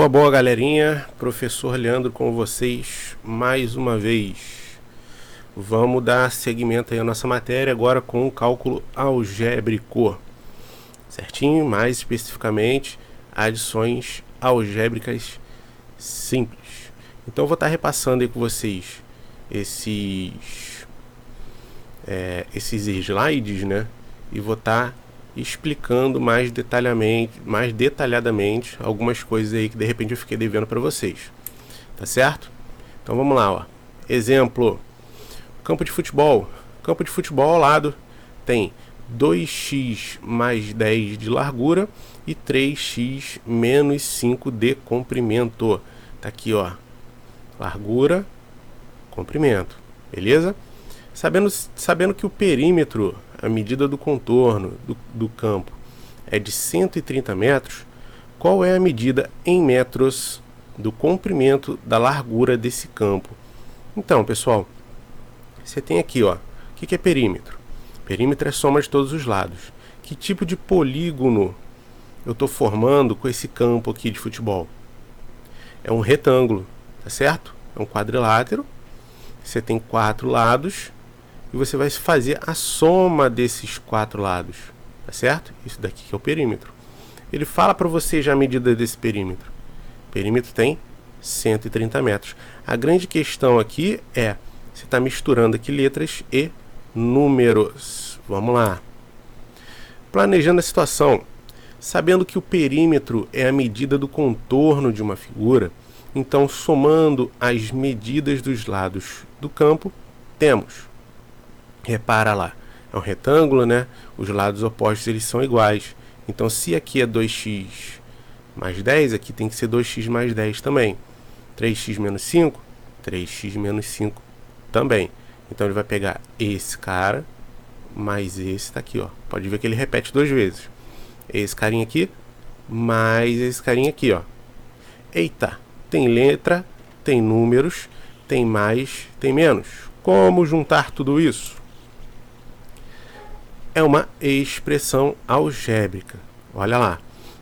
Boa, galerinha. Professor Leandro com vocês mais uma vez. Vamos dar seguimento aí à nossa matéria agora com o cálculo algébrico. Certinho? Mais especificamente, adições algébricas simples. Então eu vou estar repassando aí com vocês esses slides, né? E vou estar explicando mais detalhadamente algumas coisas aí que de repente eu fiquei devendo para vocês, tá certo? Então vamos lá, ó. Exemplo: campo de futebol. Campo de futebol ao lado tem 2x mais 10 de largura e 3x menos 5 de comprimento. Tá aqui, ó, largura, comprimento, beleza? Sabendo que o perímetro, a medida do contorno do campo, é de 130 metros, qual é a medida em metros do comprimento da largura desse campo? Então, pessoal, você tem aqui, ó, o que é perímetro? Perímetro é soma de todos os lados. Que tipo de polígono eu estou formando com esse campo aqui de futebol? É um retângulo, tá certo? É um quadrilátero. Você tem 4 lados e você vai fazer a soma desses 4 lados, tá certo? Isso daqui que é o perímetro. Ele fala para você já a medida desse perímetro. O perímetro tem 130 metros. A grande questão aqui é, você está misturando aqui letras e números. Vamos lá. Planejando a situação. Sabendo que o perímetro é a medida do contorno de uma figura, então somando as medidas dos lados do campo, temos, repara lá, é um retângulo, né? Os lados opostos eles são iguais. Então se aqui é 2x mais 10, aqui tem que ser 2x mais 10 também. 3x menos 5, 3x menos 5 também. Então ele vai pegar esse cara mais esse tá aqui, ó. Pode ver que ele repete 2 vezes. Esse carinha aqui mais esse carinha aqui, ó. Eita, tem letra, tem números, tem mais, tem menos. Como juntar tudo isso? É uma expressão algébrica. Olha lá.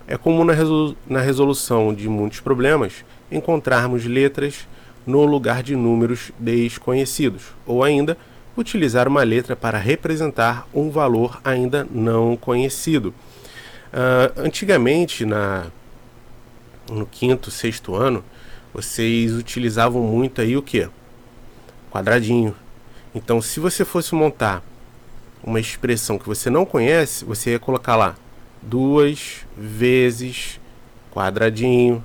É comum na resolução de muitos problemas encontrarmos letras no lugar de números desconhecidos, ou ainda utilizar uma letra para representar um valor ainda não conhecido. Antigamente, no quinto, sexto ano, vocês utilizavam muito aí o que? Quadradinho. Então, se você fosse montar uma expressão que você não conhece, você ia colocar lá 2 vezes quadradinho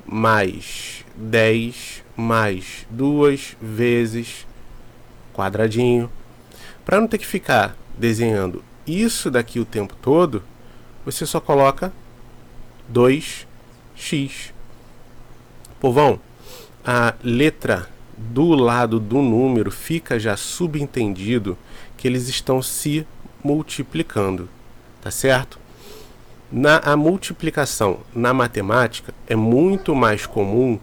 mais 10 mais 2 vezes quadradinho. Para não ter que ficar desenhando isso daqui o tempo todo, você só coloca 2x. Povão, a letra do lado do número fica já subentendido que eles estão se multiplicando, tá certo? A multiplicação na matemática é muito mais comum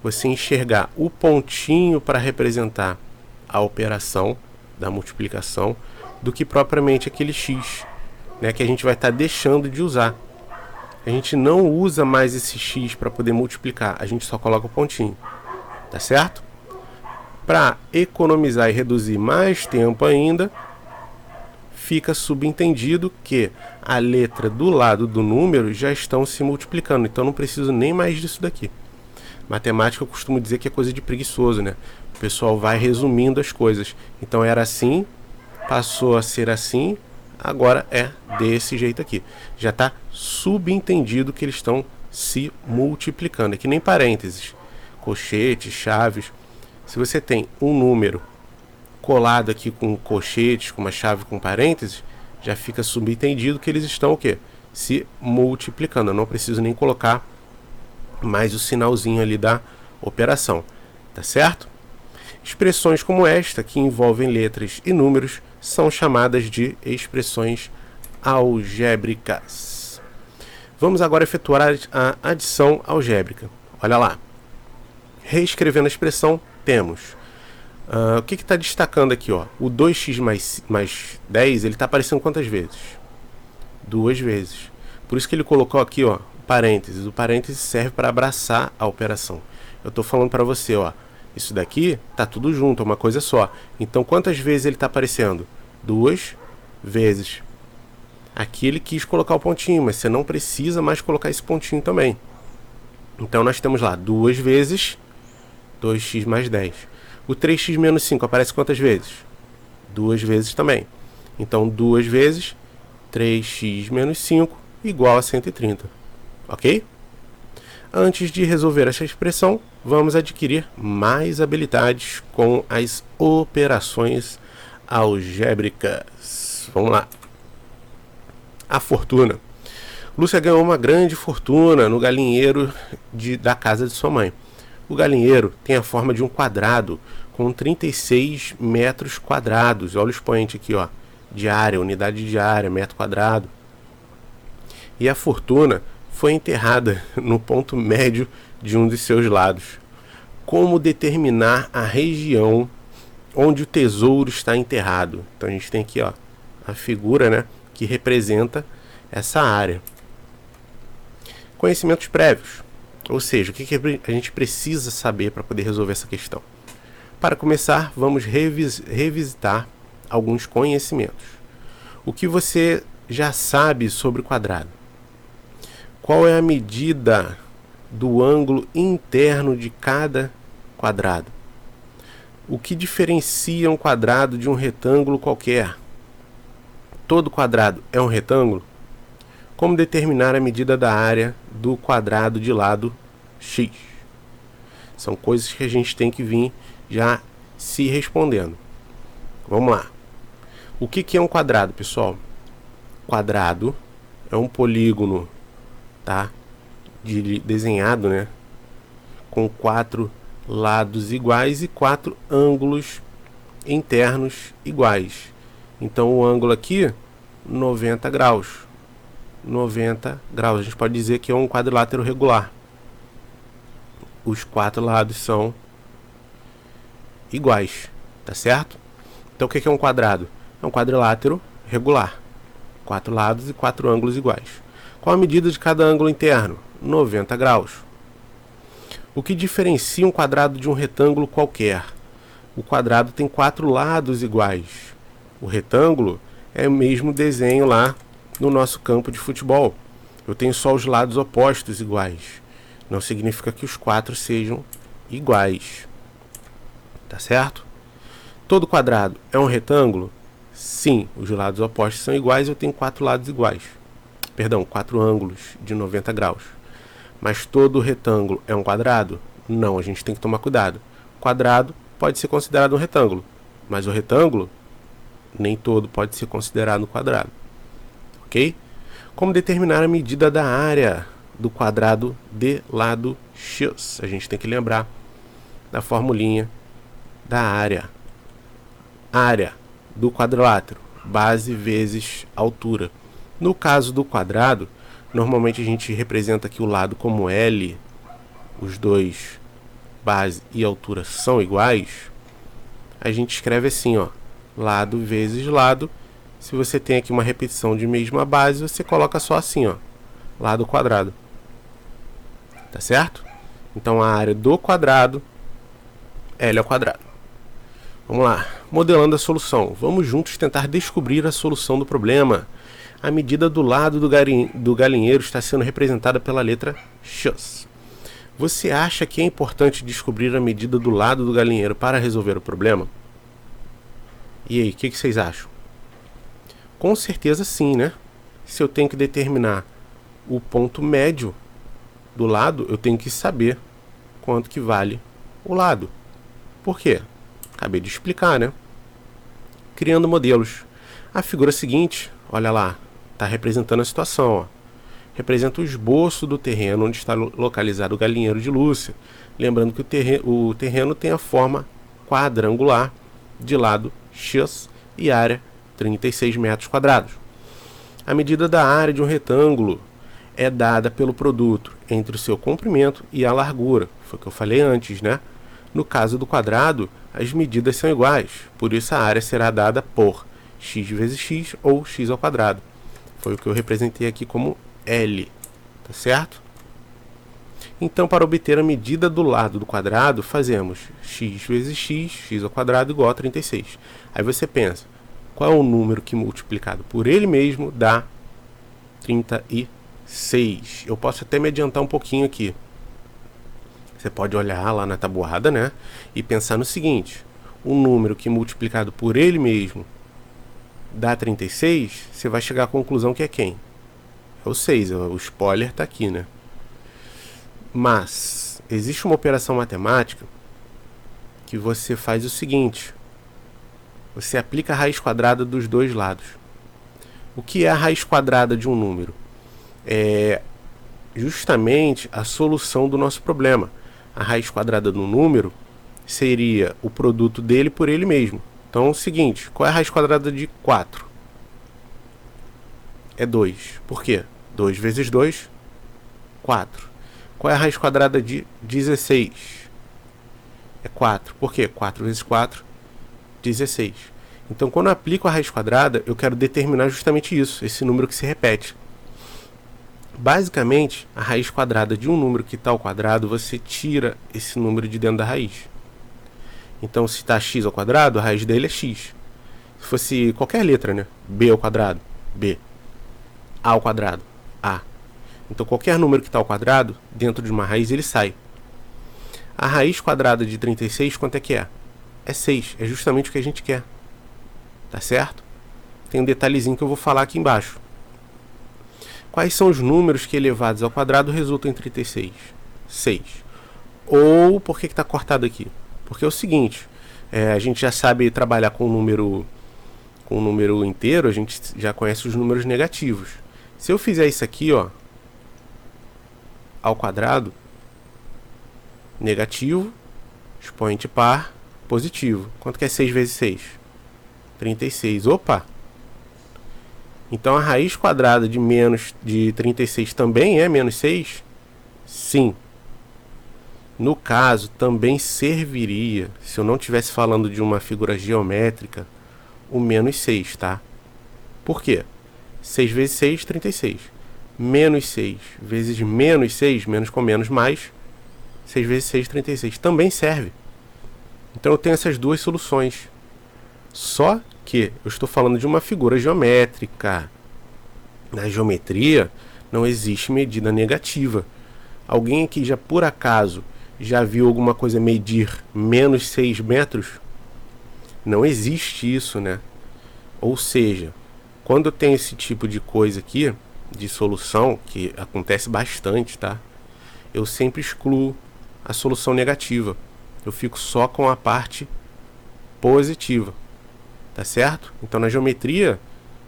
você enxergar o pontinho para representar a operação da multiplicação do que propriamente aquele x, né, que a gente vai estar deixando de usar. A gente não usa mais esse x para poder multiplicar, a gente só coloca o pontinho, tá certo? Para economizar e reduzir mais tempo ainda, fica subentendido que a letra do lado do número já estão se multiplicando, então não preciso nem mais disso daqui. Matemática eu costumo dizer que é coisa de preguiçoso, né? O pessoal vai resumindo as coisas. Então era assim, passou a ser assim, agora é desse jeito aqui. Já está subentendido que eles estão se multiplicando. É que nem parênteses, colchetes, chaves. Se você tem um número colado aqui com colchetes, com uma chave com parênteses, já fica subentendido que eles estão o quê? Se multiplicando. Eu não preciso nem colocar mais o sinalzinho ali da operação, tá certo? Expressões como esta, que envolvem letras e números, são chamadas de expressões algébricas. Vamos agora efetuar a adição algébrica. Olha lá. Reescrevendo a expressão, temos o que está destacando aqui, ó? O 2x mais 10, ele está aparecendo quantas vezes? 2 vezes. Por isso que ele colocou aqui, ó, parênteses. O parênteses serve para abraçar a operação. Eu estou falando para você, ó, isso daqui tá tudo junto, é uma coisa só. Então, quantas vezes ele está aparecendo? 2 vezes. Aqui ele quis colocar o pontinho, mas você não precisa mais colocar esse pontinho também. Então, nós temos lá 2 vezes 2x mais 10. O 3x menos 5 aparece quantas vezes? 2 vezes também. Então, 2 vezes 3x menos 5 igual a 130. Ok? Antes de resolver essa expressão, vamos adquirir mais habilidades com as operações algébricas. Vamos lá. A fortuna. Lúcia ganhou uma grande fortuna no galinheiro da casa de sua mãe. O galinheiro tem a forma de um quadrado com 36 metros quadrados. Olha o expoente aqui, ó, de área, unidade de área, metro quadrado. E a fortuna foi enterrada no ponto médio de um de seus lados. Como determinar a região onde o tesouro está enterrado? Então a gente tem aqui, ó, a figura, né, que representa essa área. Conhecimentos prévios. Ou seja, o que a gente precisa saber para poder resolver essa questão? Para começar, vamos revisitar alguns conhecimentos. O que você já sabe sobre o quadrado? Qual é a medida do ângulo interno de cada quadrado? O que diferencia um quadrado de um retângulo qualquer? Todo quadrado é um retângulo? Como determinar a medida da área do quadrado de lado x? São coisas que a gente tem que vir já se respondendo. Vamos lá. O que é um quadrado, pessoal? Quadrado é um polígono, tá? Desenhado, né? Com 4 lados iguais e 4 ângulos internos iguais. Então o ângulo aqui, 90 graus. 90 graus. A gente pode dizer que é um quadrilátero regular. Os 4 lados são iguais, tá certo? Então o que é um quadrado? É um quadrilátero regular. 4 lados e 4 ângulos iguais. Qual a medida de cada ângulo interno? 90 graus. O que diferencia um quadrado de um retângulo qualquer? O quadrado tem 4 lados iguais. O retângulo é o mesmo desenho lá no nosso campo de futebol. Eu tenho só os lados opostos iguais. Não significa que os 4 sejam iguais. Tá certo? Todo quadrado é um retângulo? Sim, os lados opostos são iguais e eu tenho 4 lados iguais. Perdão, 4 ângulos de 90 graus. Mas todo retângulo é um quadrado? Não, a gente tem que tomar cuidado. Quadrado pode ser considerado um retângulo, mas o retângulo nem todo pode ser considerado um quadrado. Ok? Como determinar a medida da área do quadrado de lado x? A gente tem que lembrar da formulinha da área. Área do quadrilátero, base vezes altura. No caso do quadrado, normalmente a gente representa aqui o lado como L. Os dois, base e altura, são iguais. A gente escreve assim, ó, lado vezes lado. Se você tem aqui uma repetição de mesma base, você coloca só assim, ó, lado quadrado. Tá certo? Então a área do quadrado, L ao quadrado. Vamos lá, modelando a solução. Vamos juntos tentar descobrir a solução do problema. A medida do lado do galinheiro está sendo representada pela letra X. Você acha que é importante descobrir a medida do lado do galinheiro para resolver o problema? E aí, o que vocês acham? Com certeza sim, né? Se eu tenho que determinar o ponto médio do lado, eu tenho que saber quanto que vale o lado. Por quê? Acabei de explicar, né? Criando modelos. A figura seguinte, olha lá, está representando a situação, ó. Representa o esboço do terreno onde está localizado o galinheiro de Lúcia. Lembrando que o terreno tem a forma quadrangular de lado x e área 36 metros quadrados. A medida da área de um retângulo é dada pelo produto entre o seu comprimento e a largura. Foi o que eu falei antes, né? No caso do quadrado, as medidas são iguais, por isso a área será dada por x vezes x ou x ao quadrado. Foi o que eu representei aqui como L, tá tá certo? Então, para obter a medida do lado do quadrado, fazemos x vezes x ao quadrado igual a 36. Aí você pensa, qual é o número que multiplicado por ele mesmo dá 36? Eu posso até me adiantar um pouquinho aqui. Você pode olhar lá na tabuada, né? E pensar no seguinte, o número que multiplicado por ele mesmo dá 36, você vai chegar à conclusão que é quem? É o 6, o spoiler está aqui, né? Mas existe uma operação matemática que você faz o seguinte, você aplica a raiz quadrada dos dois lados. O que é a raiz quadrada de um número? É justamente a solução do nosso problema. A raiz quadrada do número seria o produto dele por ele mesmo. Então é o seguinte, qual é a raiz quadrada de 4? É 2. Por quê? 2 vezes 2, 4. Qual é a raiz quadrada de 16? É 4. Por quê? 4 vezes 4, 16. Então, quando eu aplico a raiz quadrada, eu quero determinar justamente isso, esse número que se repete. Basicamente, a raiz quadrada de um número que está ao quadrado, você tira esse número de dentro da raiz. Então, se está x ao quadrado, a raiz dele é x. Se fosse qualquer letra, né? B ao quadrado, B. A ao quadrado, A. Então, qualquer número que está ao quadrado, dentro de uma raiz, ele sai. A raiz quadrada de 36, quanto é que é? É 6. É justamente o que a gente quer. Tá certo? Tem um detalhezinho que eu vou falar aqui embaixo. Quais são os números que elevados ao quadrado resultam em 36? 6. Ou, por que está cortado aqui? Porque é o seguinte, a gente já sabe trabalhar com um número inteiro, a gente já conhece os números negativos. Se eu fizer isso aqui, ó, ao quadrado, negativo, expoente par, positivo. Quanto que é 6 vezes 6? 36. Opa! Então a raiz quadrada de 36 também é menos 6? Sim. No caso, também serviria, se eu não estivesse falando de uma figura geométrica, o menos 6, tá? Por quê? 6 vezes 6, 36. Menos 6 vezes menos 6, menos com menos, mais 6 vezes 6, 36. Também serve. Então eu tenho essas duas soluções. Só que eu estou falando de uma figura geométrica. Na geometria não existe medida negativa. Alguém aqui já por acaso já viu alguma coisa medir menos 6 metros? Não existe isso, né? Ou seja, quando eu tenho esse tipo de coisa aqui, de solução, que acontece bastante, tá? Eu sempre excluo a solução negativa. Eu fico só com a parte positiva, tá certo? Então na geometria,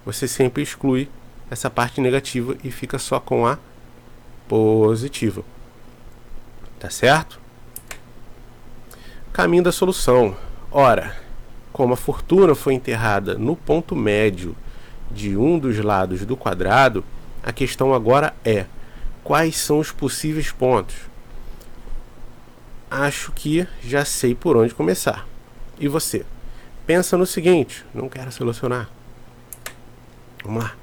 você sempre exclui essa parte negativa e fica só com a positiva, tá certo? Caminho da solução. Ora, como a fortuna foi enterrada no ponto médio de um dos lados do quadrado, a questão agora é, quais são os possíveis pontos? Acho que já sei por onde começar. E você? Pensa no seguinte, não quero solucionar. Vamos lá.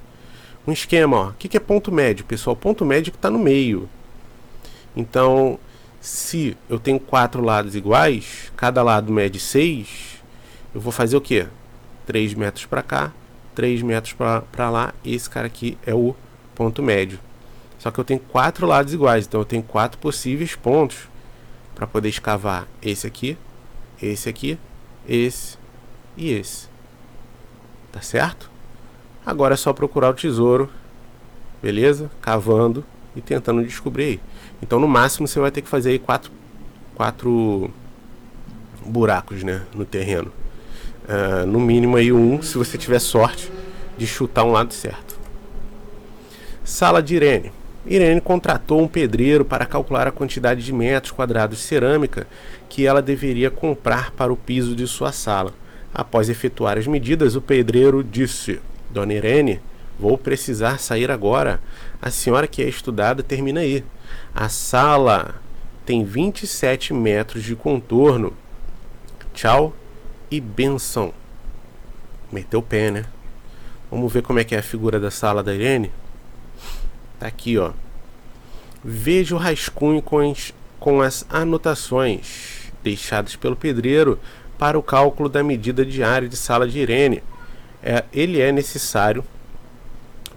Um esquema, ó. O que é ponto médio, pessoal? Ponto médio que está no meio. Então, se eu tenho 4 lados iguais, cada lado mede 6, eu vou fazer o quê? 3 metros para cá, 3 metros para lá, esse cara aqui é o ponto médio. Só que eu tenho 4 lados iguais, então eu tenho 4 possíveis pontos para poder escavar esse aqui, esse e esse. Tá certo? Agora é só procurar o tesouro, beleza? Cavando e tentando descobrir aí. Então no máximo você vai ter que fazer aí 4 buracos, né, no terreno. No mínimo aí um, se você tiver sorte de chutar um lado certo. Sala de Irene. Irene contratou um pedreiro para calcular a quantidade de metros quadrados de cerâmica que ela deveria comprar para o piso de sua sala. Após efetuar as medidas, o pedreiro disse: Dona Irene, vou precisar sair agora. A senhora que é estudada termina aí. A sala tem 27 metros de contorno. Tchau e benção. Meteu o pé, né? Vamos ver como é que é a figura da sala da Irene. Tá aqui, ó. Veja o rascunho com as anotações deixadas pelo pedreiro para o cálculo da medida diária de sala de Irene. Ele é necessário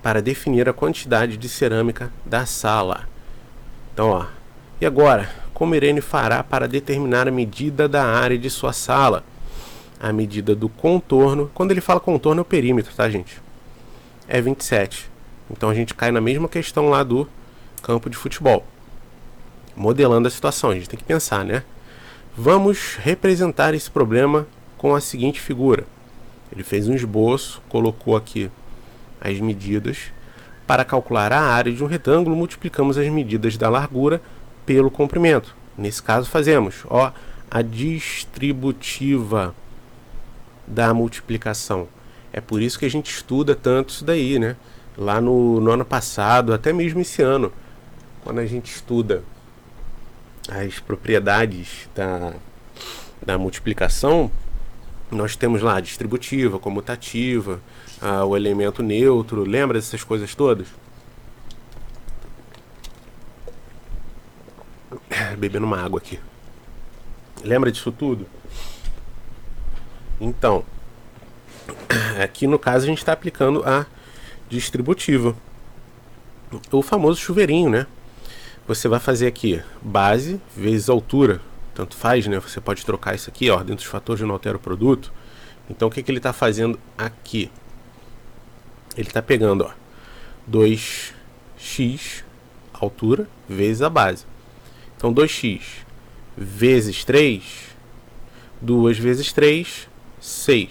para definir a quantidade de cerâmica da sala. Então, ó, e agora, como Irene fará para determinar a medida da área de sua sala? A medida do contorno, quando ele fala contorno é o perímetro, tá, gente? É 27. Então a gente cai na mesma questão lá do campo de futebol. Modelando a situação, a gente tem que pensar, né? Vamos representar esse problema com a seguinte figura. Ele fez um esboço, colocou aqui as medidas. Para calcular a área de um retângulo, multiplicamos as medidas da largura pelo comprimento. Nesse caso fazemos, ó, a distributiva da multiplicação. É por isso que a gente estuda tanto isso daí, né? Lá no ano passado, até mesmo esse ano, quando a gente estuda as propriedades da multiplicação, nós temos lá a distributiva, comutativa, o elemento neutro. Lembra dessas coisas todas? Bebendo uma água aqui. Lembra disso tudo? Então, aqui no caso a gente está aplicando a distributiva. O famoso chuveirinho, né? Você vai fazer aqui base vezes altura. Tanto faz, né? Você pode trocar isso aqui, ó, dentro dos fatores não altera o produto. Então o que ele está fazendo aqui? Ele está pegando, ó, 2x altura vezes a base. Então 2x vezes 3, 2 vezes 3, 6.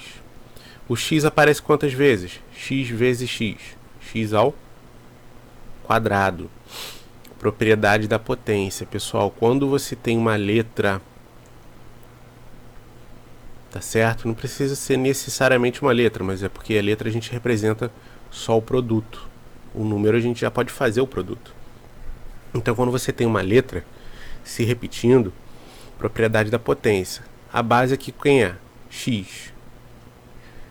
O x aparece quantas vezes? X vezes x. X ao quadrado. Propriedade da potência. Pessoal, quando você tem uma letra, tá certo? Não precisa ser necessariamente uma letra, mas é porque a letra a gente representa só o produto. O número a gente já pode fazer o produto. Então, quando você tem uma letra se repetindo, propriedade da potência. A base aqui quem é? X.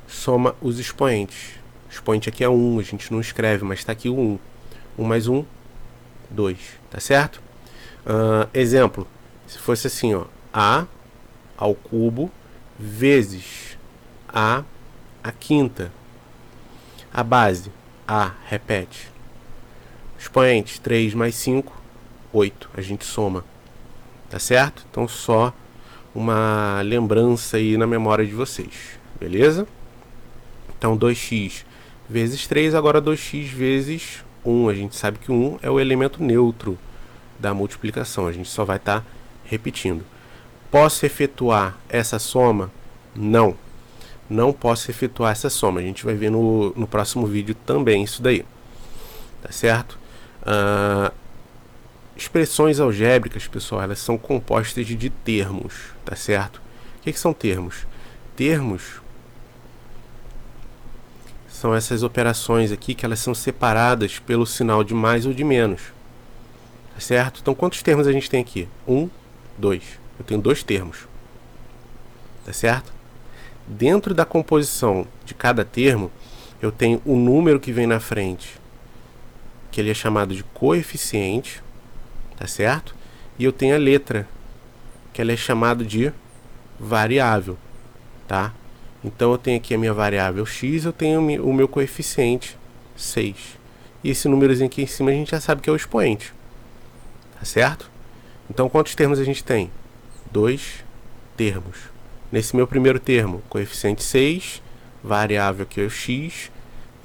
Soma os expoentes. O expoente aqui é 1, a gente não escreve, mas está aqui o 1. 1 mais 1, 2. Tá certo? Exemplo. Se fosse assim, ó, A ao cubo vezes A quinta. A base, A, repete. Expoente, 3 mais 5, 8. A gente soma. Tá certo? Então só uma lembrança aí na memória de vocês. Beleza? Então 2x vezes 3, agora 2x vezes 1. A gente sabe que o 1 é o elemento neutro da multiplicação. A gente só vai estar repetindo. Posso efetuar essa soma? Não. Não posso efetuar essa soma. A gente vai ver no próximo vídeo também isso daí. Tá certo? Expressões algébricas, pessoal, elas são compostas de termos. Tá certo? O que são termos? Termos são essas operações aqui que elas são separadas pelo sinal de mais ou de menos. Tá certo? Então, quantos termos a gente tem aqui? 1, 2. Eu tenho 2 termos. Tá certo? Dentro da composição de cada termo, eu tenho o número que vem na frente, que ele é chamado de coeficiente, tá certo? E eu tenho a letra, que ela é chamada de variável, tá? Então eu tenho aqui a minha variável x, eu tenho o meu coeficiente 6. E esse númerozinho aqui em cima a gente já sabe que é o expoente, tá certo? Então quantos termos a gente tem? 2 termos. Nesse meu primeiro termo, coeficiente 6, variável que é o x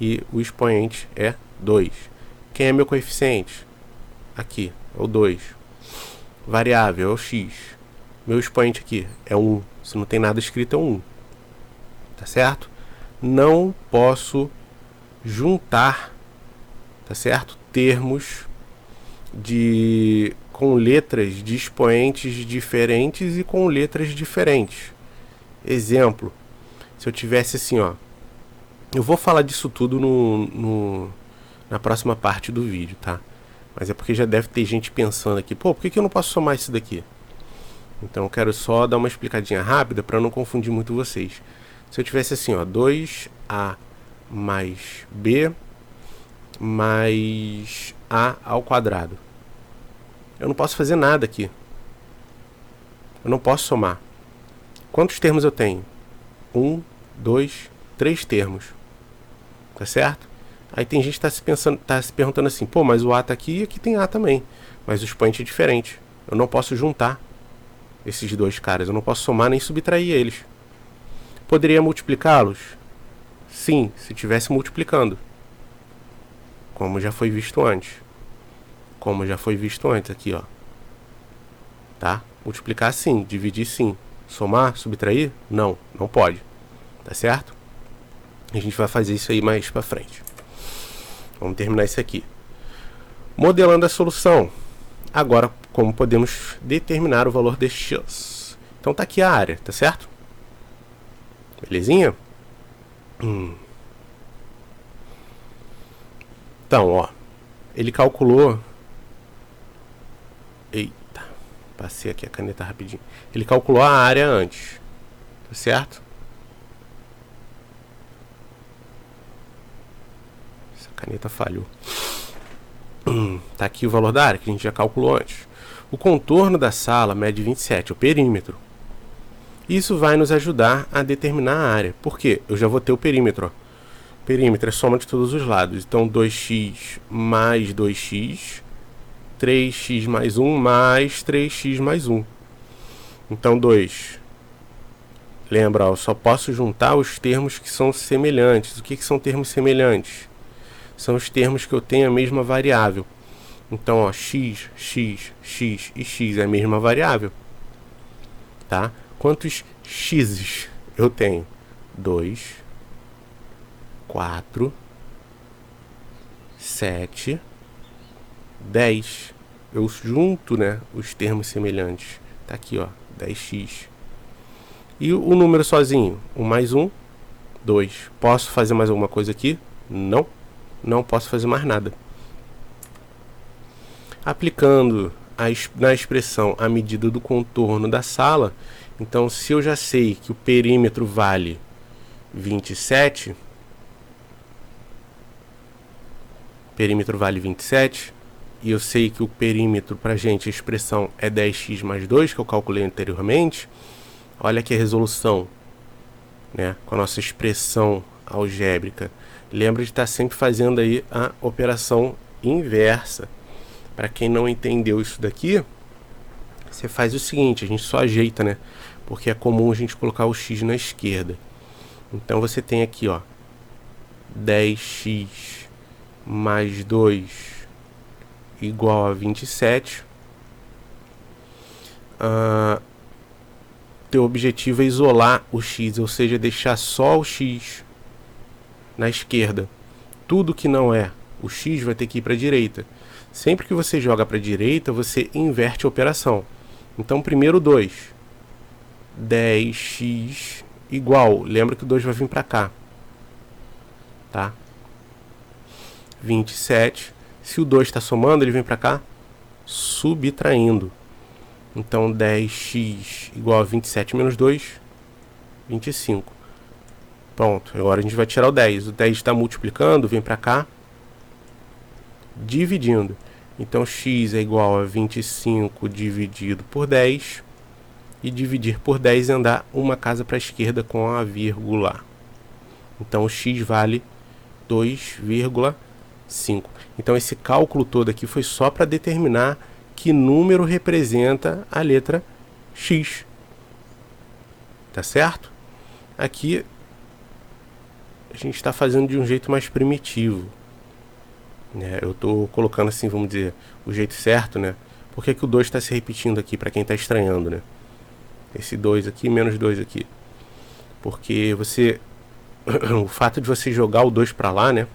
e o expoente é 2. Quem é meu coeficiente? Aqui, é o 2. Variável é o x. Meu expoente aqui é 1. Se não tem nada escrito é 1. Tá certo? Não posso juntar, tá certo? Termos com letras de expoentes diferentes e com letras diferentes. Exemplo, se eu tivesse assim, ó, eu vou falar disso tudo na próxima parte do vídeo, tá? Mas é porque já deve ter gente pensando aqui, pô, por que eu não posso somar isso daqui? Então eu quero só dar uma explicadinha rápida para não confundir muito vocês. Se eu tivesse assim, ó, 2a mais b mais a ao quadrado. eu não posso fazer nada aqui. Eu não posso somar. Quantos termos eu tenho? 1, 2, 3 termos. Tá certo? Aí tem gente que tá se perguntando assim, pô, mas o A tá aqui e aqui tem A também. Mas o expoente é diferente. Eu não posso juntar esses dois caras. Eu não posso somar nem subtrair eles. Poderia multiplicá-los? Sim, se estivesse multiplicando. Como já foi visto antes. Como já foi visto antes aqui, ó. Tá? Multiplicar sim, dividir sim. Somar, subtrair? Não, não pode. Tá certo? A gente vai fazer isso aí mais pra frente. Vamos terminar isso aqui. Modelando a solução. Agora, como podemos determinar o valor de x? Então tá aqui a área, tá certo? Belezinha? Então, ó. Ele calculou... Eita. Passei aqui a caneta rapidinho. Ele calculou a área antes. Tá certo? Essa caneta falhou. Tá aqui o valor da área que a gente já calculou antes. O contorno da sala mede 27, o perímetro. Isso vai nos ajudar a determinar a área. Por quê? Eu já vou ter o perímetro. Ó. Perímetro é soma de todos os lados. Então 2x mais 2x, 3x mais 1 mais 3x mais 1. Então 2. Lembra, ó, eu só posso juntar os termos que são semelhantes. O que são termos semelhantes? São os termos que eu tenho a mesma variável. Então, ó, x, x, x e x é a mesma variável. Tá? Quantos x's eu tenho? 2, 4, 7, 10. Eu junto, né, os termos semelhantes. Tá aqui, ó, 10x. E o número sozinho? 1 mais 1, 2. Posso fazer mais alguma coisa aqui? Não. Não posso fazer mais nada. Aplicando na expressão a medida do contorno da sala, então se eu já sei que o perímetro vale 27, e eu sei que o perímetro pra gente, a expressão é 10x mais 2, que eu calculei anteriormente, olha aqui a resolução, né, com a nossa expressão algébrica. Lembra de estar sempre fazendo aí a operação inversa. Para quem não entendeu isso daqui, você faz o seguinte, a gente só ajeita, né? Porque é comum a gente colocar o x na esquerda. Então você tem aqui, ó, 10x mais 2 igual a 27. Teu objetivo é isolar o x, ou seja, deixar só o x na esquerda. Tudo que não é o x vai ter que ir para a direita. Sempre que você joga para a direita, você inverte a operação. Então, primeiro 2. 10x igual. Lembra que o 2 vai vir para cá. Tá? 27. Se o 2 está somando, ele vem para cá subtraindo. Então, 10x igual a 27 menos 2, 25. Pronto, agora a gente vai tirar o 10. O 10 está multiplicando, vem para cá, dividindo. Então, x é igual a 25 dividido por 10. E dividir por 10 é andar uma casa para a esquerda com a vírgula. Então, o x vale 2,5. Então, esse cálculo todo aqui foi só para determinar que número representa a letra x. Tá certo? Aqui a gente está fazendo de um jeito mais primitivo, né? Eu estou colocando assim, vamos dizer, o jeito certo, né? Por que o 2 está se repetindo aqui, para quem está estranhando, né? Esse 2 aqui menos 2 aqui. Porque você... o fato de você jogar o 2 para lá, né?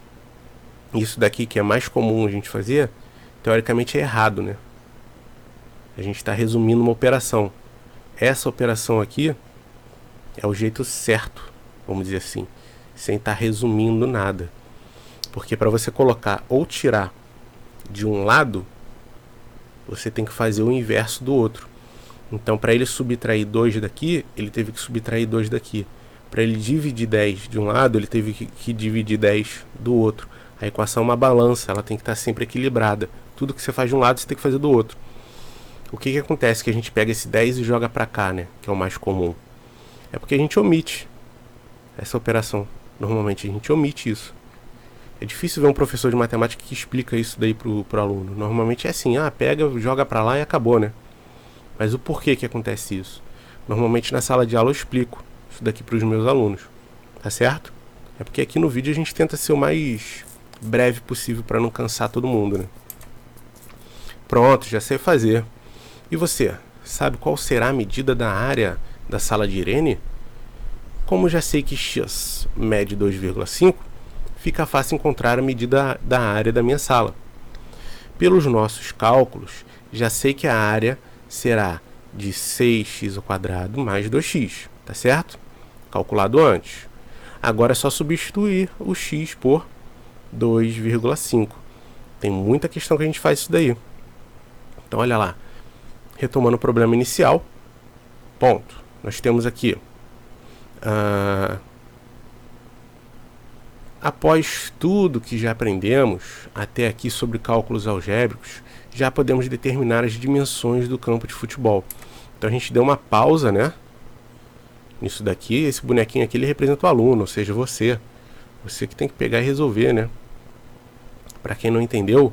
Isso daqui que é mais comum a gente fazer, teoricamente é errado, né? A gente está resumindo uma operação. Essa operação aqui é o jeito certo, vamos dizer assim, sem estar resumindo nada. Porque para você colocar ou tirar de um lado, você tem que fazer o inverso do outro. Então, para ele subtrair 2 daqui, ele teve que subtrair 2 daqui. Para ele dividir 10 de um lado, ele teve que dividir 10 do outro. A equação é uma balança, ela tem que estar sempre equilibrada. Tudo que você faz de um lado, você tem que fazer do outro. O que acontece que a gente pega esse 10 e joga para cá, né? Que é o mais comum. É porque a gente omite essa operação. Normalmente a gente omite isso. É difícil ver um professor de matemática que explica isso daí pro aluno. Normalmente é assim, pega, joga para lá e acabou, né? Mas o porquê que acontece isso? Normalmente na sala de aula eu explico isso daqui para os meus alunos. Tá certo? É porque aqui no vídeo a gente tenta ser o mais breve possível para não cansar todo mundo, né? Pronto, já sei fazer. E você, sabe qual será a medida da área da sala de Irene? Como já sei que x mede 2,5, fica fácil encontrar a medida da área da minha sala. Pelos nossos cálculos, já sei que a área será de 6x² mais 2x, tá certo? Calculado antes. Agora é só substituir o x por 2,5. Tem muita questão que a gente faz isso daí. Então olha lá. Retomando o problema inicial. Ponto. Nós temos aqui. Após tudo que já aprendemos até aqui sobre cálculos algébricos, já podemos determinar as dimensões do campo de futebol. Então a gente deu uma pausa, né? Nisso daqui, esse bonequinho aqui ele representa o aluno, ou seja, você. Você que tem que pegar e resolver, né? Para quem não entendeu,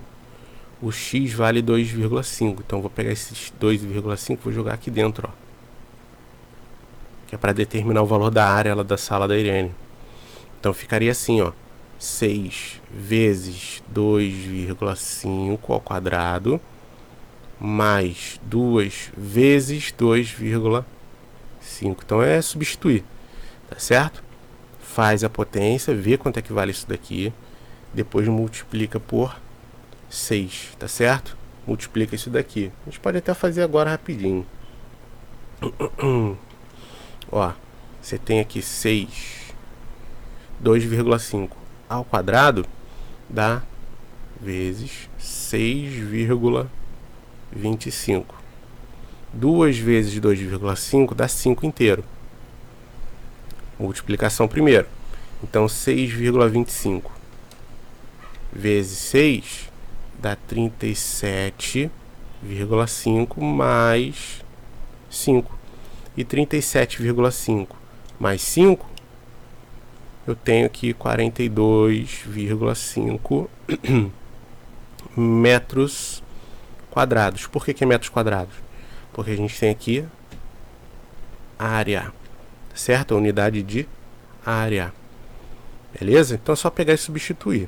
o x vale 2,5. Então vou pegar esse 2,5 e vou jogar aqui dentro, ó. Que é para determinar o valor da área lá da sala da Irene. Então ficaria assim, ó. 6 vezes 2,5 ao quadrado mais 2 vezes 2,5. Então é substituir, tá certo? Faz a potência, vê quanto é que vale isso daqui, depois multiplica por 6, tá certo? Multiplica isso daqui. A gente pode até fazer agora rapidinho. Ó, você tem aqui 6, 2,5 ao quadrado dá vezes 6,25. 2 vezes 2,5 dá 5 inteiro. Multiplicação primeiro. Então 6,25 vezes 6 dá 37,5 mais 5. E 37,5 mais 5, eu tenho aqui 42,5 metros quadrados. Por que é metros quadrados? Porque a gente tem aqui área, certo? A unidade de área. Beleza? Então é só pegar e substituir.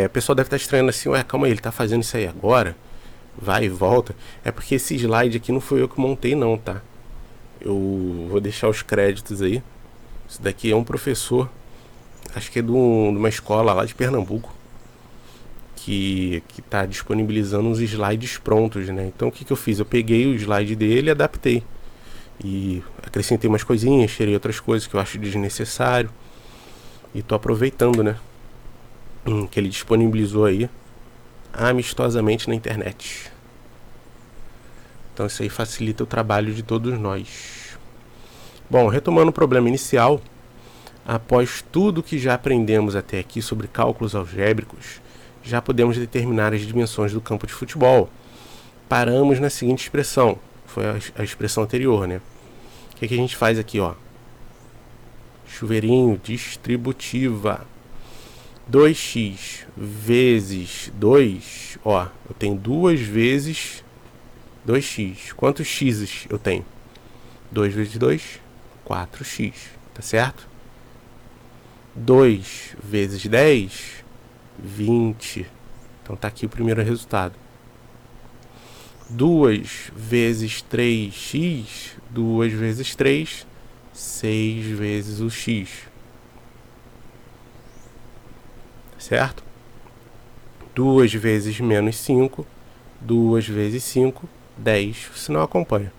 O pessoal deve estar estranhando assim, calma aí, ele está fazendo isso aí agora? Vai e volta. É porque esse slide aqui não foi eu que montei não, tá? Eu vou deixar os créditos aí. Isso daqui é um professor, acho que é de uma escola lá de Pernambuco, que está disponibilizando uns slides prontos, né? Então o que eu fiz? Eu peguei o slide dele e adaptei. E acrescentei umas coisinhas, tirei outras coisas que eu acho desnecessário. E tô aproveitando, né? Que ele disponibilizou aí amistosamente na internet. Então isso aí facilita o trabalho de todos nós. Bom, retomando o problema inicial, após tudo que já aprendemos até aqui sobre cálculos algébricos, já podemos determinar as dimensões do campo de futebol. Paramos na seguinte expressão, foi a expressão anterior, né? O que a gente faz aqui, ó? Chuveirinho, distributiva. 2x vezes 2, ó, eu tenho 2 vezes 2x. Quantos x's eu tenho? 2 vezes 2, 4x, tá certo? 2 vezes 10, 20. Então tá aqui o primeiro resultado. 2 vezes 3x, 2 vezes 3, 6 vezes o x. Certo? 2 vezes menos 5, 2 vezes 5, 10. Se não acompanha.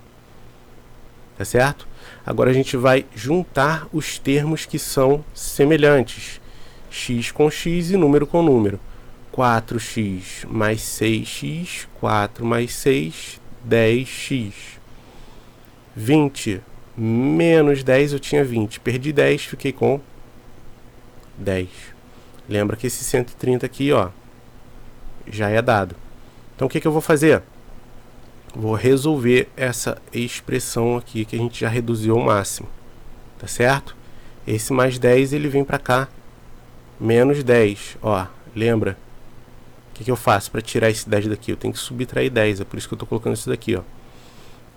Tá certo? Agora a gente vai juntar os termos que são semelhantes. X com x e número com número. 4x mais 6x, 4 mais 6, 10x. 20 menos 10, eu tinha 20. Perdi 10, fiquei com 10. Lembra que esse 130 aqui, ó, já é dado. Então o que eu vou fazer? vou resolver essa expressão aqui que a gente já reduziu ao máximo, tá certo? Esse mais 10 ele vem para cá, menos 10, ó, lembra? O que eu faço para tirar esse 10 daqui? Eu tenho que subtrair 10, é por isso que eu estou colocando isso daqui, ó.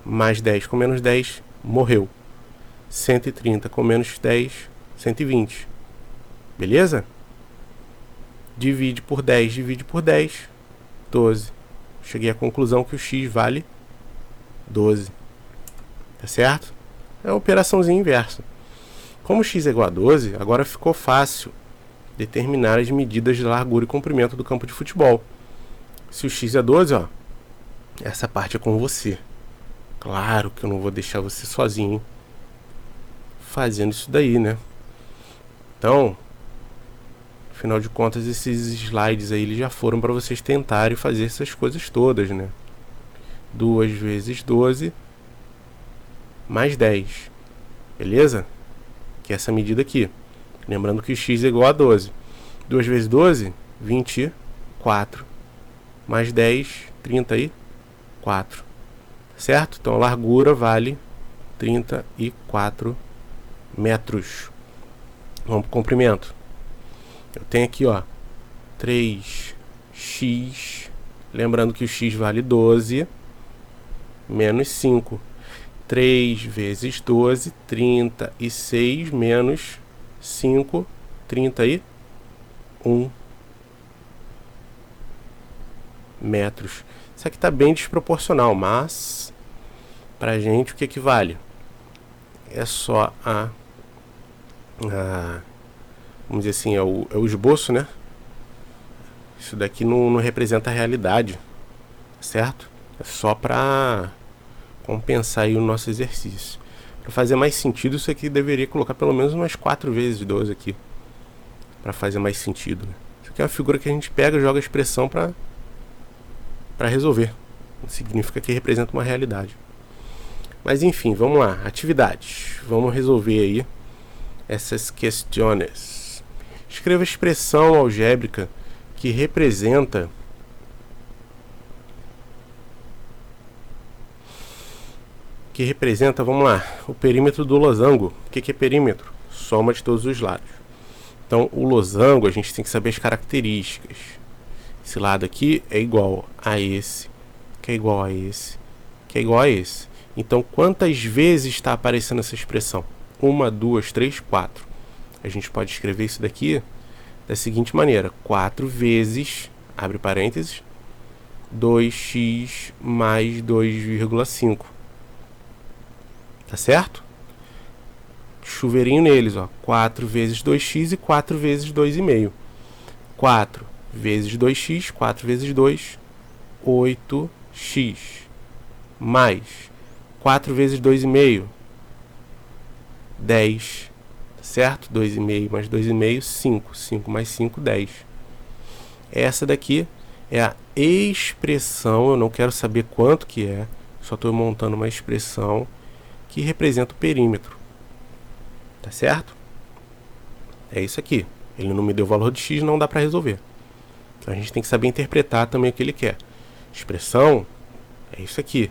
Mais 10 com menos 10, morreu. 130 com menos 10, 120. Beleza? Divide por 10, 12. Cheguei à conclusão que o x vale 12. Tá certo? É uma operaçãozinha inversa. Como x é igual a 12, agora ficou fácil determinar as medidas de largura e comprimento do campo de futebol. Se o x é 12, ó, essa parte é com você. Claro que eu não vou deixar você sozinho fazendo isso daí, né? Então, afinal de contas, esses slides aí eles já foram para vocês tentarem fazer essas coisas todas, né? 2 vezes 12 mais 10. Beleza? Que é essa medida aqui. Lembrando que o x é igual a 12. 2 vezes 12, 24. Mais 10, 34. Certo? Então a largura vale 34 metros. Vamos para o comprimento. Eu tenho aqui, ó, 3x. Lembrando que o x vale 12 menos 5. 3 vezes 12, 36 menos 5, 31 metros. Isso aqui está bem desproporcional, mas pra gente o que equivale? É só vamos dizer assim, é o esboço, né? Isso daqui não representa a realidade, certo? É só para compensar aí o nosso exercício. Para fazer mais sentido, isso aqui deveria colocar pelo menos umas 4 vezes 12 aqui, para fazer mais sentido, né? Isso aqui é uma figura que a gente pega e joga a expressão para resolver. Significa que representa uma realidade. Mas enfim, vamos lá. Atividades. Vamos resolver aí essas questões. Escreva a expressão algébrica que representa vamos lá, o perímetro do losango. O que é perímetro? Soma de todos os lados. Então, o losango, a gente tem que saber as características. Esse lado aqui é igual a esse, que é igual a esse, que é igual a esse. Então, quantas vezes está aparecendo essa expressão? 1, 2, 3, 4. A gente pode escrever isso daqui da seguinte maneira. 4 vezes, abre parênteses, 2x mais 2,5. Tá certo? Chuveirinho neles, ó. 4 vezes 2x e 4 vezes 2,5. 4 vezes 2x, 4 vezes 2, 8x. Mais 4 vezes 2,5, 10. Certo? 2,5 mais 2,5, 5. 5 mais 5, 10. Essa daqui é a expressão, eu não quero saber quanto que é, só estou montando uma expressão que representa o perímetro. Tá certo? É isso aqui. Ele não me deu o valor de x, não dá para resolver. Então a gente tem que saber interpretar também o que ele quer. Expressão é isso aqui.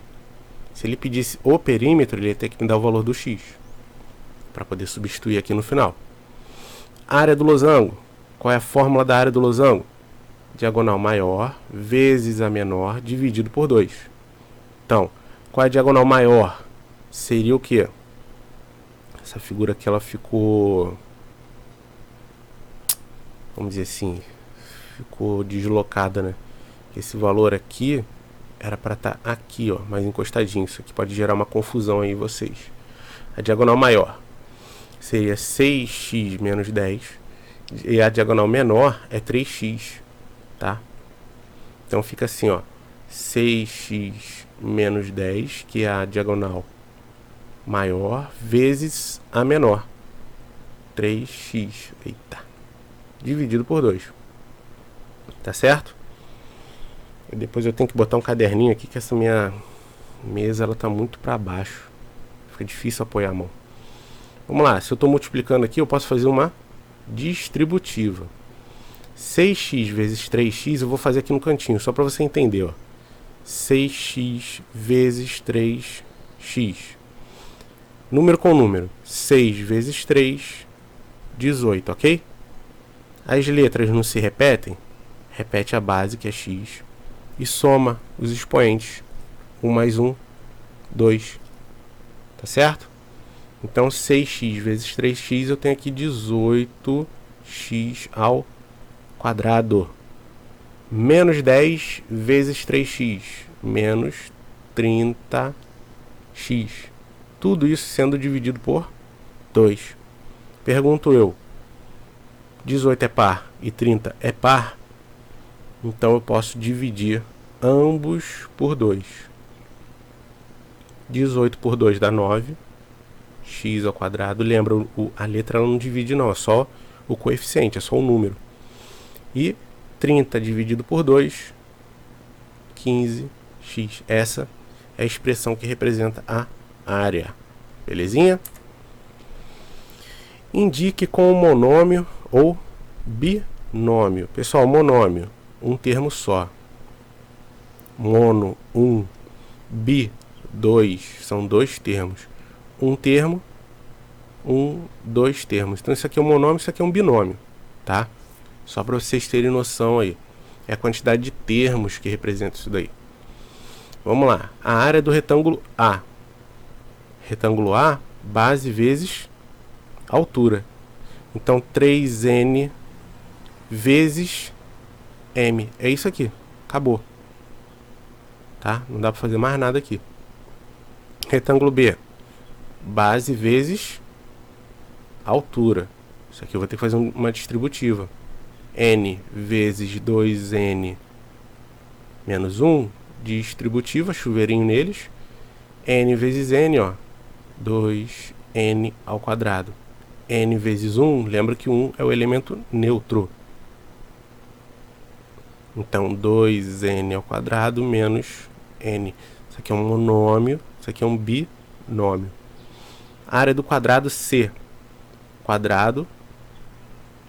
Se ele pedisse o perímetro, ele ia ter que me dar o valor do x, para poder substituir aqui no final. Área do losango. Qual é a fórmula da área do losango? Diagonal maior vezes a menor dividido por 2. Então, qual é a diagonal maior? Seria o quê? Essa figura aqui ela ficou, vamos dizer assim, ficou deslocada, né? Esse valor aqui era para estar aqui, ó, mais encostadinho. Isso aqui pode gerar uma confusão aí em vocês. A diagonal maior seria 6x menos 10 e a diagonal menor é 3x, tá? Então fica assim, ó, 6x menos 10, que é a diagonal maior, vezes a menor, 3x, eita, dividido por 2. Tá certo? E depois eu tenho que botar um caderninho aqui, que essa minha mesa ela tá muito para baixo, fica difícil apoiar a mão. Vamos lá, se eu estou multiplicando aqui, eu posso fazer uma distributiva. 6x vezes 3x eu vou fazer aqui no cantinho, só para você entender, ó. 6x vezes 3x. Número com número. 6 vezes 3, 18, ok? As letras não se repetem? Repete a base, que é x, e soma os expoentes. 1 mais 1, 2. Tá certo? Então, 6x vezes 3x, eu tenho aqui 18x ao quadrado. Menos 10 vezes 3x, menos 30x. Tudo isso sendo dividido por 2. Pergunto eu, 18 é par e 30 é par? Então eu posso dividir ambos por 2. 18 por 2 dá 9. X ao quadrado. Lembra, a letra ela não divide não, é só o coeficiente, é só o número. E 30 dividido por 2, 15x. Essa é a expressão que representa a área. Belezinha? Indique com monômio ou binômio. Pessoal, monômio, um termo só. Mono, um. Bi, dois. São dois termos. Um termo, dois termos. Então isso aqui é um monômio, isso aqui é um binômio, tá? Só para vocês terem noção aí. É a quantidade de termos que representa isso daí. Vamos lá. A área do retângulo A. Retângulo A, base vezes altura. Então 3n vezes m. É isso aqui. Acabou. Tá? Não dá para fazer mais nada aqui. Retângulo B. Base vezes altura. Isso aqui eu vou ter que fazer uma distributiva. N vezes 2n menos 1. Distributiva, chuveirinho neles. N vezes n, ó. 2n ao quadrado. N vezes 1, lembra que 1 é o elemento neutro. Então 2n ao quadrado menos n. Isso aqui é um monômio, isso aqui é um binômio. Área do quadrado C. Quadrado,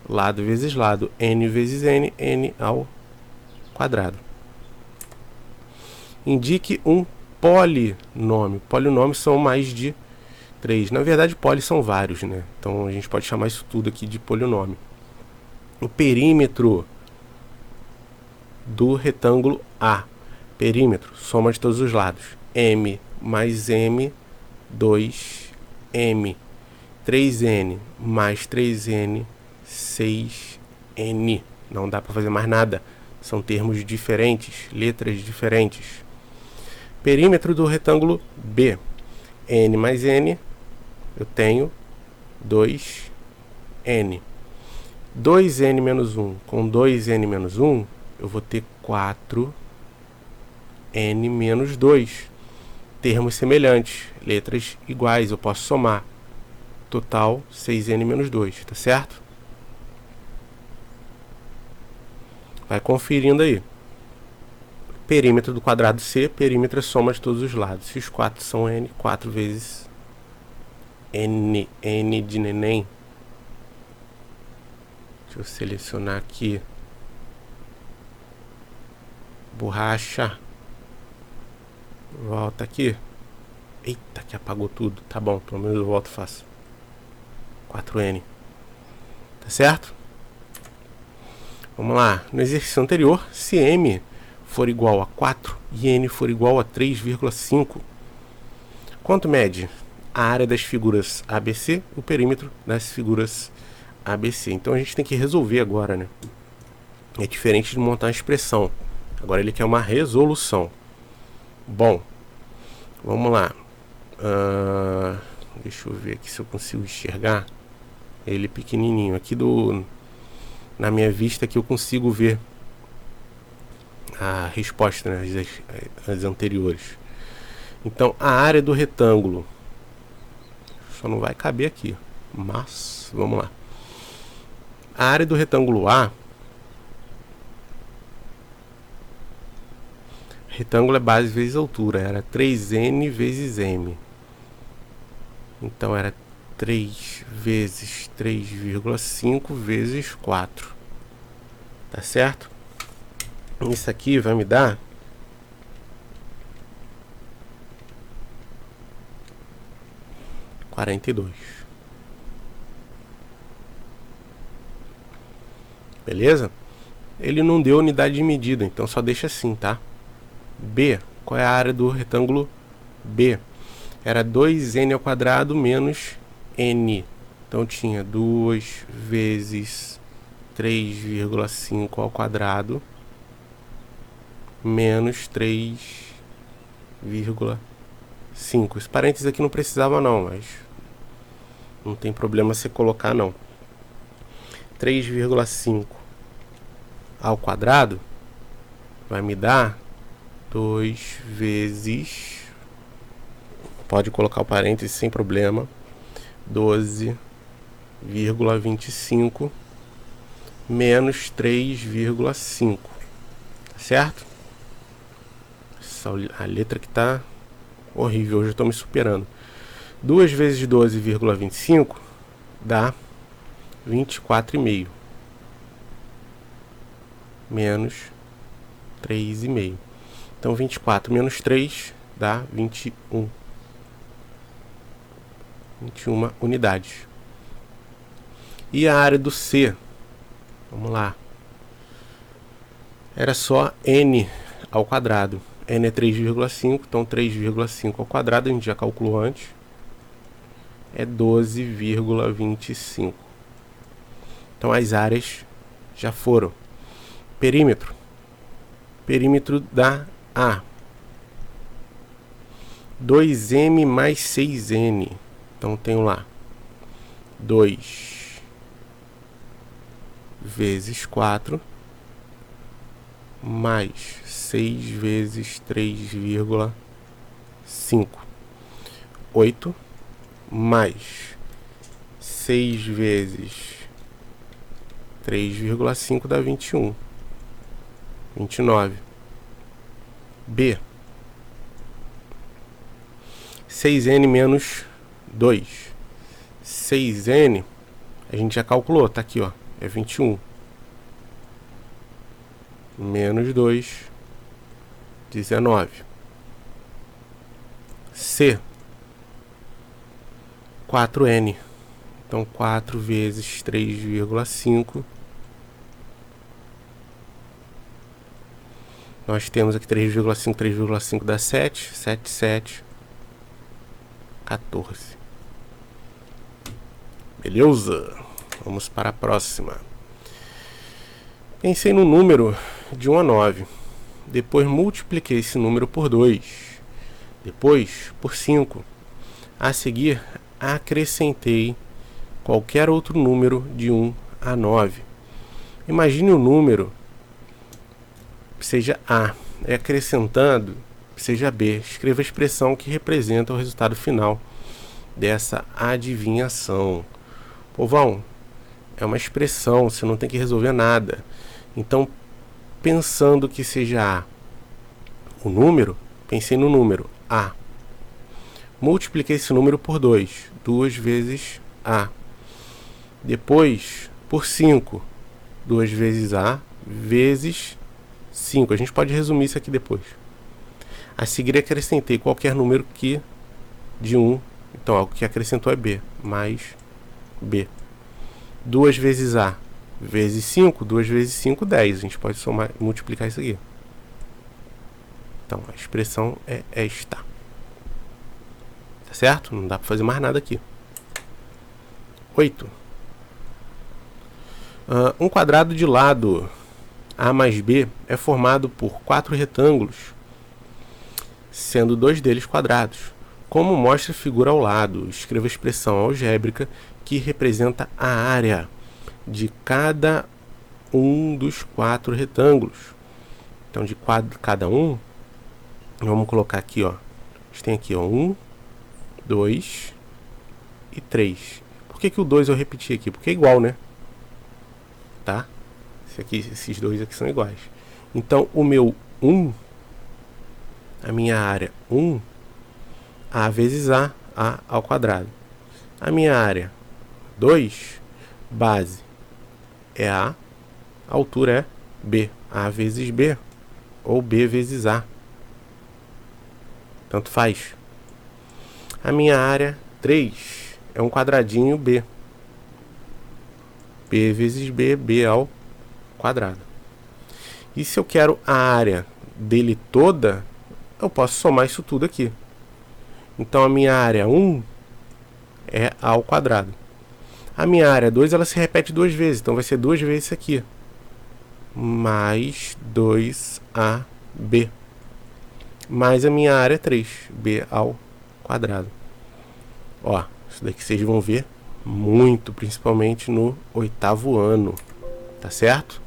lado vezes lado. N vezes n, n ao quadrado. Indique um polinômio. Polinômios são mais de 3. Na verdade, poli são vários, né? Então a gente pode chamar isso tudo aqui de polinômio. O perímetro do retângulo A. Perímetro, soma de todos os lados. M mais M, 2M. 3N mais 3N, 6N. Não dá para fazer mais nada. São termos diferentes, letras diferentes. Perímetro do retângulo B. N mais N, eu tenho 2N. 2N menos 1 com 2N menos 1, eu vou ter 4N menos 2. Termos semelhantes, letras iguais, eu posso somar. Total, 6N menos 2, tá certo? Vai conferindo aí. Perímetro do quadrado C, perímetro é soma de todos os lados. Se os 4 são N, 4 vezes N, N de neném. Deixa eu selecionar aqui. Borracha. Volta aqui. Eita, que apagou tudo. Tá bom, pelo menos eu volto fácil. 4N. Tá certo? Vamos lá. No exercício anterior, se M for igual a 4 e N for igual a 3,5, quanto mede a área das figuras ABC, o perímetro das figuras ABC? Então a gente tem que resolver agora, né? É diferente de montar uma expressão. Agora ele quer uma resolução. Bom, vamos lá. Deixa eu ver aqui se eu consigo enxergar ele pequenininho. Aqui na minha vista aqui eu consigo ver a resposta, né, as anteriores. Então a área do retângulo só não vai caber aqui, mas vamos lá. A área do retângulo A, retângulo é base vezes altura, era 3N vezes M. Então era 3 vezes 3,5 vezes 4. Tá certo? Isso aqui vai me dar 42. Beleza? Ele não deu unidade de medida, então só deixa assim, tá? B, qual é a área do retângulo B? Era 2n ao quadrado menos n. Então tinha 2 vezes 3,5 ao quadrado menos 3,5. Esse parênteses aqui não precisava não, mas não tem problema você colocar não. 3,5 ao quadrado vai me dar 2 vezes, pode colocar o parênteses sem problema, 12,25 menos 3,5, certo? A letra que tá horrível, hoje eu tô me superando. 2 vezes 12,25 dá 24,5 menos 3,5. Então 24 menos 3 dá 21 unidades. E a área do C? Vamos lá. Era só n ao quadrado. N é 3,5, então 3,5 ao quadrado, a gente já calculou antes. É 12,25. Então as áreas já foram. Perímetro. Perímetro da A. 2m mais 6n. Então tenho lá 2 vezes 4 mais 6 vezes 3,5. 8 mais 6 vezes 3,5 dá 21. 29. B. 6n menos 2. 6n, a gente já calculou, tá aqui, ó. É 21. Menos 2, 19. C. 4n. Então 4 vezes 3,5. Nós temos aqui 3,5, 3,5 dá 7, 7, 7, 14. Beleza? Vamos para a próxima. Pensei no número de 1 a 9. Depois multipliquei esse número por 2. Depois por 5. A seguir, acrescentei qualquer outro número de 1 a 9. Imagine um número seja A, e acrescentando seja B. Escreva a expressão que representa o resultado final dessa adivinhação. Povão, é uma expressão, você não tem que resolver nada. Então, pensando que seja A o número, pensei no número A. Multipliquei esse número por 2. 2 vezes A. Depois, por 5. 2 vezes A vezes 5. A gente pode resumir isso aqui depois. A seguir, acrescentei qualquer número que de 1. Então, o que acrescentou é B. Mais B. 2 vezes A vezes 5. 2 vezes 5, 10. A gente pode somar, multiplicar isso aqui. Então, a expressão é esta. Tá certo? Não dá para fazer mais nada aqui. 8. Um quadrado de lado A mais B é formado por 4 retângulos, sendo 2 deles quadrados. Como mostra a figura ao lado, escreva a expressão algébrica que representa a área de cada um dos 4 retângulos. Então, de cada um, vamos colocar aqui, ó. A gente tem aqui, ó, 1, 2 e 3. Por que o 2 eu repeti aqui? Porque é igual, né? Tá? Esses dois aqui são iguais. Então, o meu 1, a minha área 1, A vezes A ao quadrado. A minha área 2, base é A altura é B. A vezes B, ou B vezes A. Tanto faz. A minha área 3 é um quadradinho B. B vezes B, B ao quadrado. E se eu quero a área dele toda, eu posso somar isso tudo aqui. Então a minha área 1 é A ao quadrado. A minha área 2, ela se repete duas vezes, então vai ser 2 vezes isso aqui. Mais 2AB. Mais a minha área 3, B ao quadrado. Ó, isso daqui vocês vão ver muito, principalmente no 8º ano, tá certo?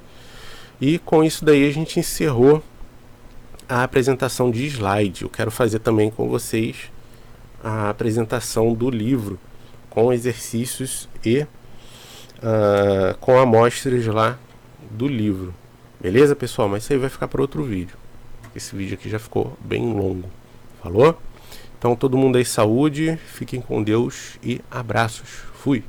E com isso daí a gente encerrou a apresentação de slide. Eu quero fazer também com vocês a apresentação do livro, com exercícios e com amostras lá do livro. Beleza, pessoal? Mas isso aí vai ficar para outro vídeo. Esse vídeo aqui já ficou bem longo. Falou? Então todo mundo aí, saúde, fiquem com Deus e abraços. Fui!